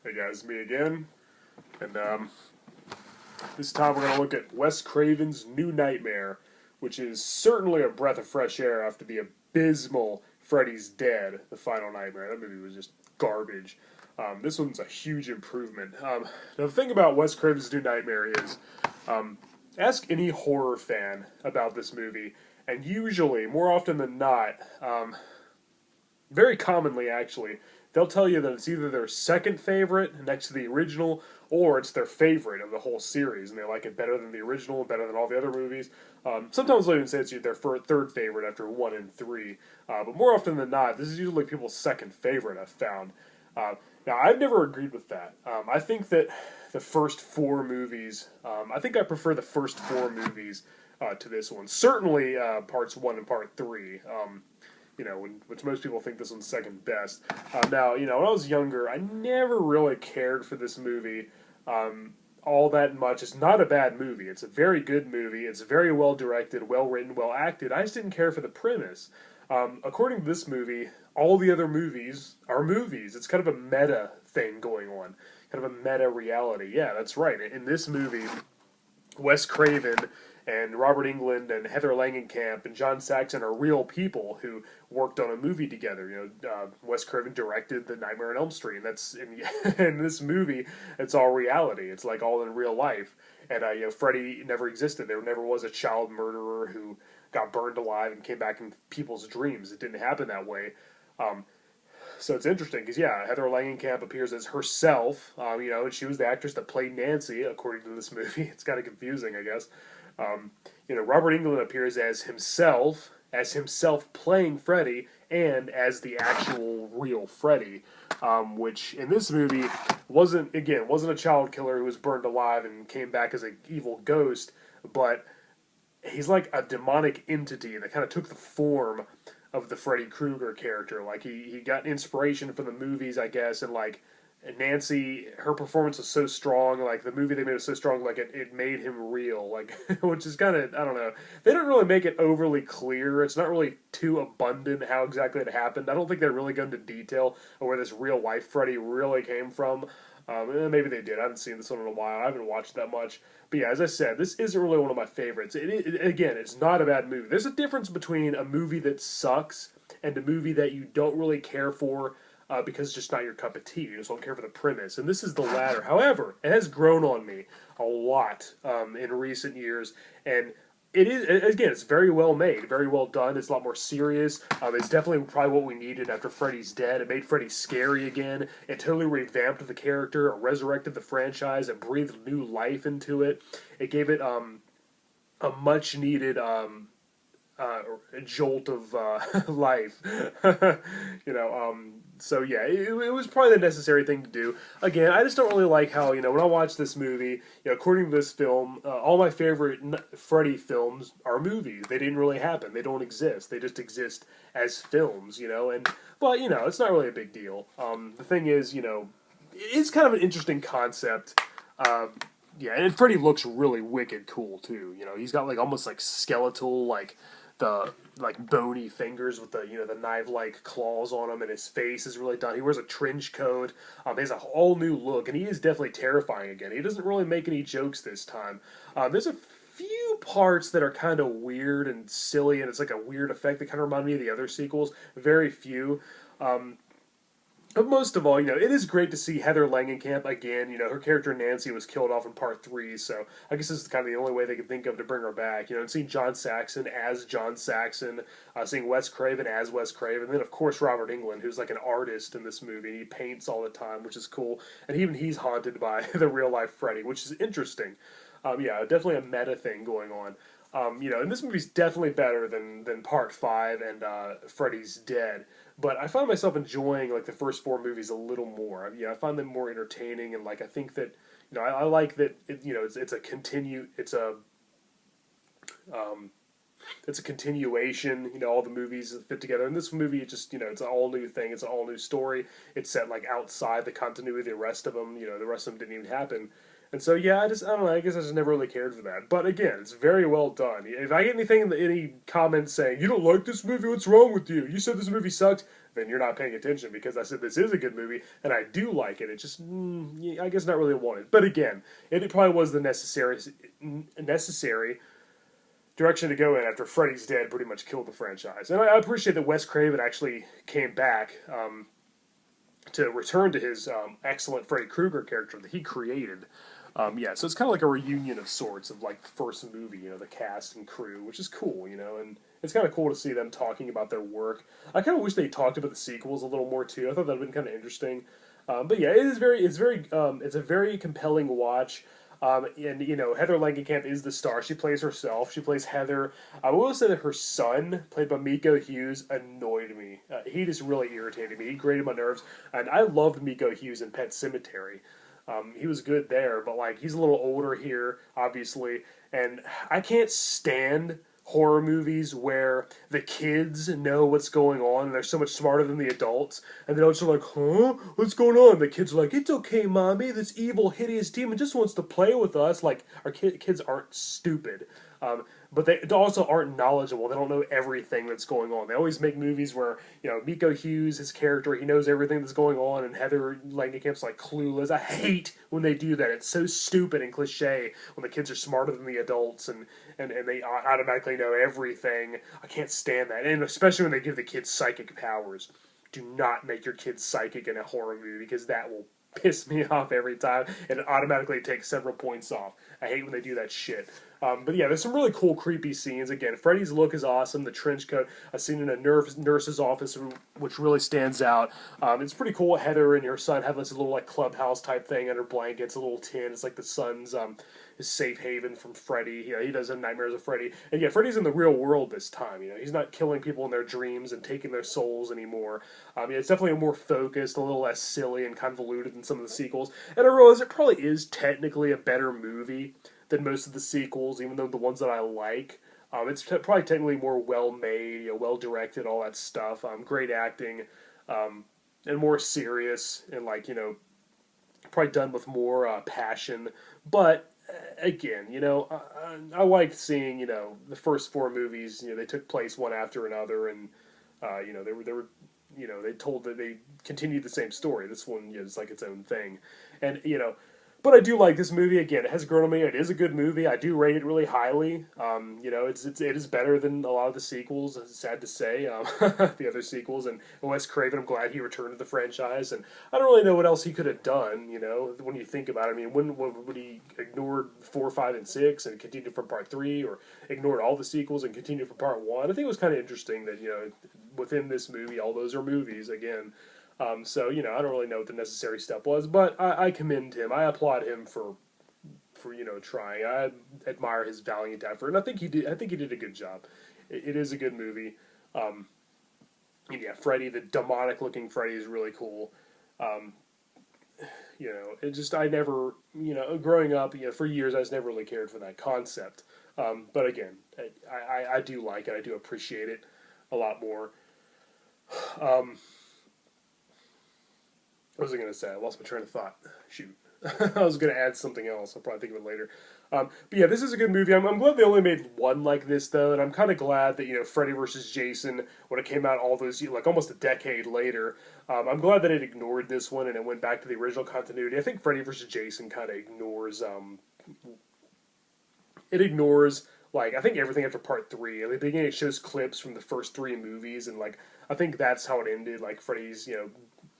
Hey guys, me again, and this time we're going to look at Wes Craven's New Nightmare, which is certainly a breath of fresh air after the abysmal Freddy's Dead, the final nightmare. That movie was just garbage. This one's a huge improvement. Now the thing about Wes Craven's New Nightmare is, ask any horror fan about this movie, and usually, more often than not, very commonly actually, they'll tell you that it's either their second favorite next to the original, or it's their favorite of the whole series, and they like it better than the original, better than all the other movies. Sometimes they'll even say it's their third favorite after 1 and 3, but more often than not, this is usually people's second favorite, I've found. Now, I've never agreed with that. I think that the first 4 movies, I think I prefer the first 4 movies to this one. Certainly parts 1 and part 3. Which most people think this one's second best. Now, when I was younger, I never really cared for this movie all that much. It's not a bad movie. It's a very good movie. It's very well directed, well written, well acted. I just didn't care for the premise. According to this movie, all the other movies are movies. It's kind of a meta thing going on. Kind of a meta reality. Yeah, that's right. In this movie, Wes Craven and Robert Englund and Heather Langenkamp and John Saxon are real people who worked on a movie together. Wes Craven directed The Nightmare on Elm Street, and that's in this movie. It's all reality. It's like all in real life. And Freddy never existed. There never was a child murderer who got burned alive and came back in people's dreams. It didn't happen that way. So it's interesting because, Heather Langenkamp appears as herself, and she was the actress that played Nancy, according to this movie. It's kind of confusing, I guess. Robert Englund appears as himself playing Freddy, and as the actual real Freddy, which in this movie wasn't a child killer who was burned alive and came back as an evil ghost, but he's like a demonic entity that kind of took the form of the Freddy Krueger character. Like, he got inspiration from the movies, I guess, and like Nancy, her performance was so strong, like the movie they made was so strong, like it made him real, like, which is kind of, I don't know, they don't really make it overly clear. It's not really too abundant how exactly it happened. I don't think they really go into detail of where this real life Freddy really came from. Maybe they did. I haven't seen this one in a while. I haven't watched that much. But yeah, as I said, this isn't really one of my favorites. Again, it's not a bad movie. There's a difference between a movie that sucks and a movie that you don't really care for because it's just not your cup of tea. You just don't care for the premise. And this is the latter. However, it has grown on me a lot in recent years. And it is, again, it's very well made, very well done. It's a lot more serious. It's definitely probably what we needed after Freddy's Dead. It made Freddy scary again. It totally revamped the character. It resurrected the franchise. It breathed new life into it. It gave it a much-needed jolt of life. So yeah, it was probably the necessary thing to do. Again, I just don't really like how, when I watch this movie, according to this film, all my favorite Freddy films are movies. They didn't really happen. They don't exist. They just exist as films, but it's not really a big deal. The thing is, it's kind of an interesting concept. And Freddy looks really wicked cool too. He's got like almost like skeletal, like the bony fingers with the the knife-like claws on him, and his face is really done. He wears a trench coat. He has a whole new look, and he is definitely terrifying again. He doesn't really make any jokes this time. There's a few parts that are kind of weird and silly, and it's like a weird effect that kind of remind me of the other sequels. Very few. But most of all, it is great to see Heather Langenkamp again. Her character Nancy was killed off in part 3, so I guess this is kind of the only way they could think of to bring her back. And seeing John Saxon as John Saxon, seeing Wes Craven as Wes Craven, and then of course Robert Englund, who's like an artist in this movie, and he paints all the time, which is cool. And even he's haunted by the real life Freddy, which is interesting. Definitely a meta thing going on. And this movie's definitely better than Part 5 and Freddy's Dead. But I find myself enjoying like the first 4 movies a little more. I find them more entertaining, and like I think that I like that it's a continuation. All the movies fit together. And this movie, it just it's an all new thing. It's an all new story. It's set like outside the continuity of the rest of them. The rest of them didn't even happen. And so, I don't know, I guess I just never really cared for that. But again, it's very well done. If I get any comments saying, you don't like this movie, what's wrong with you? You said this movie sucked, then you're not paying attention, because I said this is a good movie, and I do like it. It's just, yeah, I guess not really wanted. But again, it probably was the necessary direction to go in after Freddy's Dead pretty much killed the franchise. And I appreciate that Wes Craven actually came back to return to his excellent Freddy Krueger character that he created. Yeah, so it's kind of like a reunion of sorts of like the first movie, the cast and crew, which is cool, and it's kind of cool to see them talking about their work. I kind of wish they talked about the sequels a little more too. I thought that would have been kind of interesting. But yeah, it's a very compelling watch. And Heather Langenkamp is the star. She plays herself. She plays Heather. I will say that her son, played by Miko Hughes, annoyed me. He just really irritated me. He grated my nerves. And I loved Miko Hughes in Pet Sematary. He was good there, but like he's a little older here, obviously. And I can't stand horror movies where the kids know what's going on and they're so much smarter than the adults, and the adults are like, huh? What's going on? The kids are like, it's okay, mommy, this evil, hideous demon just wants to play with us. Like, our kids aren't stupid. But they also aren't knowledgeable. They don't know everything that's going on. They always make movies where, Miko Hughes, his character, he knows everything that's going on, and Heather Langenkamp's like clueless. I hate when they do that. It's so stupid and cliche when the kids are smarter than the adults and they automatically know everything. I can't stand that. And especially when they give the kids psychic powers. Do not make your kids psychic in a horror movie, because that will piss me off every time, and it automatically takes several points off. I hate when they do that shit. But yeah, there's some really cool, creepy scenes. Again, Freddy's look is awesome. The trench coat, a scene in a nurse's office, which really stands out. It's pretty cool. Heather and her son have this little like clubhouse type thing under blankets, a little tin. It's like the son's his safe haven from Freddy. He does have nightmares of Freddy. And yeah, Freddy's in the real world this time. He's not killing people in their dreams and taking their souls anymore. It's definitely more focused, a little less silly and convoluted than some of the sequels. And I realize it probably is technically a better movie than most of the sequels, even though the ones that I like. It's probably technically more well-made, well-directed, all that stuff. Great acting, and more serious, and probably done with more passion. But again, I liked seeing, the first four movies. They took place one after another, and they were they told that they continued the same story. This one is like its own thing, and But I do like this movie. Again, it has grown on me. It is a good movie. I do rate it really highly. It is better than a lot of the sequels. It's sad to say, the other sequels. And Wes Craven, I'm glad he returned to the franchise. And I don't really know what else he could have done. When you think about it. I mean, when would he ignored 4, 5, and 6 and continued from Part 3, or ignored all the sequels and continued from Part 1? I think it was kind of interesting that within this movie, all those are movies again. I don't really know what the necessary step was, but I commend him. I applaud him for trying. I admire his valiant effort, and I think he did a good job. It is a good movie. And yeah, Freddy, the demonic-looking Freddy, is really cool. I never, growing up, for years, I just never really cared for that concept. But again, I do like it. I do appreciate it a lot more. What was I going to say? I lost my train of thought. Shoot. I was going to add something else. I'll probably think of it later. But yeah, this is a good movie. I'm glad they only made one like this, though, and I'm kind of glad that, Freddy vs. Jason, when it came out all those, almost a decade later, I'm glad that it ignored this one and it went back to the original continuity. I think Freddy vs. Jason kind of ignores, I think everything after Part 3. At the beginning, it shows clips from the first 3 movies, and, I think that's how it ended. Freddy's,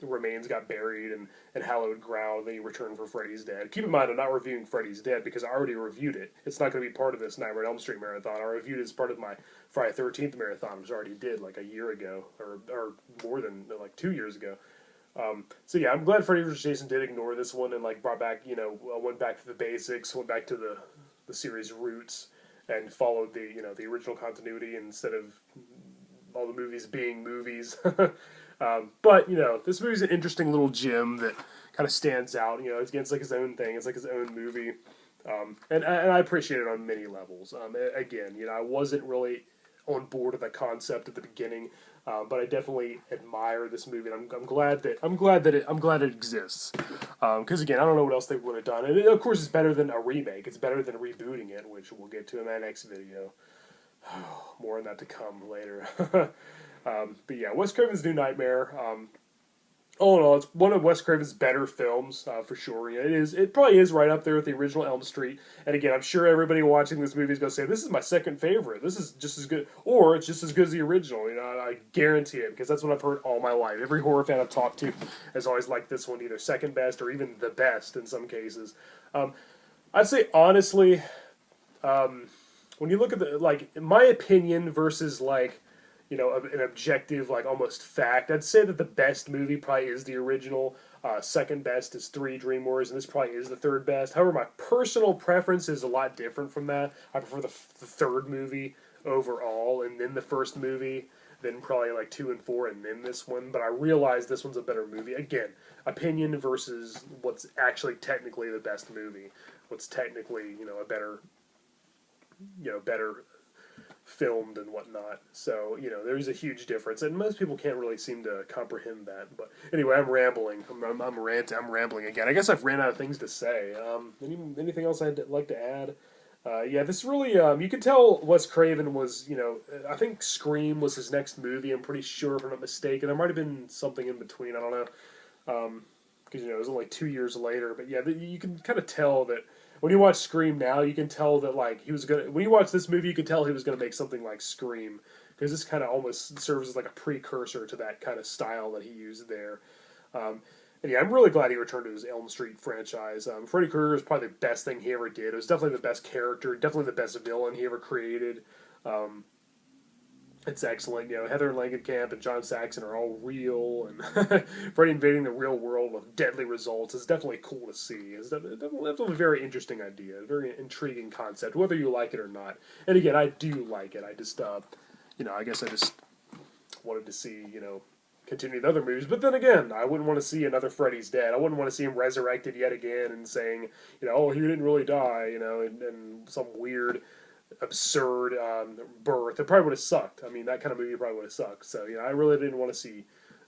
remains got buried and hallowed ground, then he returned for Freddy's Dead. Keep in mind, I'm not reviewing Freddy's Dead because I already reviewed it. It's not going to be part of this Nightmare on Elm Street marathon. I reviewed it as part of my Friday the 13th marathon, which I already did, a year ago, or more than, 2 years ago. So yeah, I'm glad Freddy vs. Jason did ignore this one and, brought back, went back to the basics, went back to the series' roots, and followed the original continuity instead of all the movies being movies. But, this movie's an interesting little gem that kind of stands out. It's his own thing. It's his own movie. And I appreciate it on many levels. Again, I wasn't really on board with that concept at the beginning, but I definitely admire this movie. And I'm glad that it exists. Because again, I don't know what else they would have done. And of course, it's better than a remake. It's better than rebooting it, which we'll get to in my next video. More on that to come later. But yeah, Wes Craven's New Nightmare. All in all, it's one of Wes Craven's better films, for sure. Yeah, it is. It probably is right up there with the original Elm Street. And again, I'm sure everybody watching this movie is going to say, this is my second favorite. This is just as good. Or it's just as good as the original. You know, I guarantee it, because that's what I've heard all my life. Every horror fan I've talked to has always liked this one, either second best or even the best in some cases. I'd say, honestly, when you look at the, like, in my opinion versus, like, you know, an objective, like, almost fact, I'd say that the best movie probably is the original. Second best is 3 Dream Warriors, and this probably is the third best. However, my personal preference is a lot different from that. I prefer the third movie overall, and then the first movie, then probably like 2 and 4, and then this one. But I realize this one's a better movie. Again, opinion versus what's actually technically the best movie. What's technically, you know, a better, you know, better filmed and whatnot. So, you know, there's a huge difference, and most people can't really seem to comprehend that. But anyway, I'm rambling. I'm rambling again. I guess I've ran out of things to say. Anything else I'd like to add? Yeah, this really, you can tell Wes Craven was, you know, I think Scream was his next movie, I'm pretty sure, if I'm not mistaken. There might have been something in between, I don't know, because, you know, it was only 2 years later. But yeah, you can kind of tell that when you watch Scream now, you can tell that, like, he was gonna, when you watch this movie, you can tell he was gonna make something like Scream, because this kind of almost serves as like a precursor to that kind of style that he used there. And yeah, I'm really glad he returned to his Elm Street franchise. Freddy Krueger is probably the best thing he ever did. It was definitely the best character, definitely the best villain he ever created. It's excellent. You know, Heather Langenkamp and John Saxon are all real, and Freddy invading the real world with deadly results is definitely cool to see. It's definitely a very interesting idea, a very intriguing concept, whether you like it or not. And again, I do like it. I just, you know, I guess I just wanted to see, you know, continue the other movies. But then again, I wouldn't want to see another Freddy's Dead. I wouldn't want to see him resurrected yet again and saying, you know, oh, he didn't really die, you know, and some weird, absurd birth. It probably would have sucked. I mean, that kind of movie probably would have sucked. So, you know, I really didn't want to see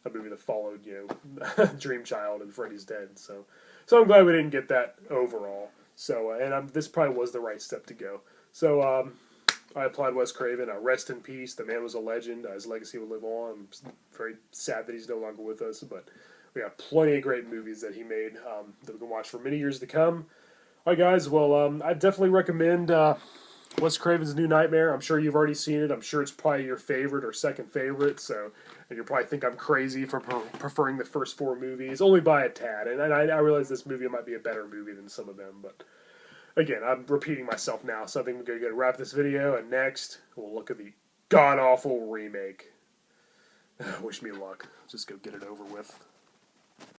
a movie that followed, you know, Dream Child and Freddy's Dead. So I'm glad we didn't get that overall. So, and this probably was the right step to go. So, I applaud Wes Craven. Rest in peace. The man was a legend. His legacy will live on. I'm very sad that he's no longer with us, but we got plenty of great movies that he made that we can watch for many years to come. All right, guys. Well, I definitely recommend Wes Craven's New Nightmare. I'm sure you've already seen it. I'm sure it's probably your favorite or second favorite. So, and you probably think I'm crazy for preferring the first 4 movies, only by a tad. And I realize this movie might be a better movie than some of them, but again, I'm repeating myself now, so I think we're going to wrap this video, and next, we'll look at the god-awful remake. Wish me luck. Just go get it over with.